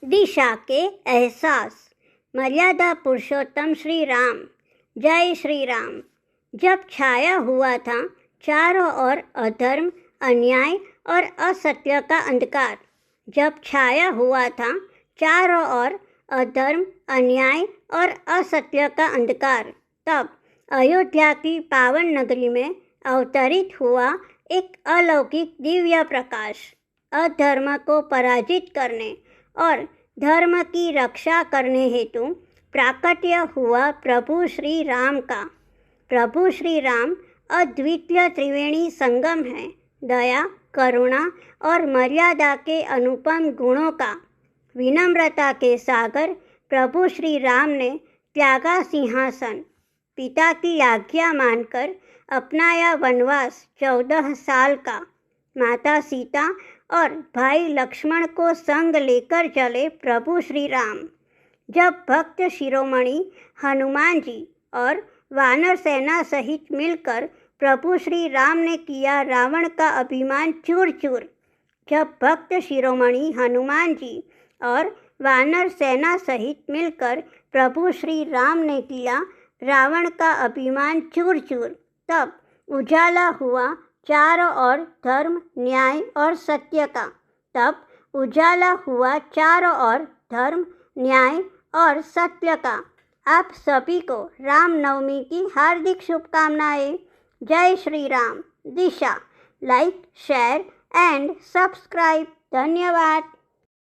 दिशा के एहसास। मर्यादा पुरुषोत्तम श्री राम। जय श्री राम। जब छाया हुआ था चारों ओर अधर्म, अन्याय और असत्य का अंधकार। जब छाया हुआ था चारों ओर अधर्म, अन्याय और असत्य का अंधकार, तब अयोध्या की पावन नगरी में अवतरित हुआ एक अलौकिक दिव्य प्रकाश। अधर्म को पराजित करने और धर्म की रक्षा करने हेतु प्राकट्य हुआ प्रभु श्री राम का। प्रभु श्री राम अद्वितीय त्रिवेणी संगम है। दया, करुणा और मर्यादा के अनुपम गुणों का विनम्रता के सागर प्रभु श्री राम ने त्यागा सिंहासन। पिता की आज्ञा मानकर अपनाया वनवास 14 साल का। माता सीता और भाई लक्ष्मण को संग लेकर चले प्रभु श्री राम। जब भक्त शिरोमणि हनुमान जी और वानर सेना सहित मिलकर प्रभु श्री राम ने किया रावण का अभिमान चूर चूर। जब भक्त शिरोमणि हनुमान जी और वानर सेना सहित मिलकर प्रभु श्री राम ने किया रावण का अभिमान चूर चूर, तब उजाला हुआ चारों ओर धर्म, न्याय और सत्य का। तब उजाला हुआ चारों ओर धर्म, न्याय और सत्य का। आप सभी को रामनवमी की हार्दिक शुभकामनाएं। जय श्री राम। दिशा, लाइक, शेयर एंड सब्सक्राइब। धन्यवाद।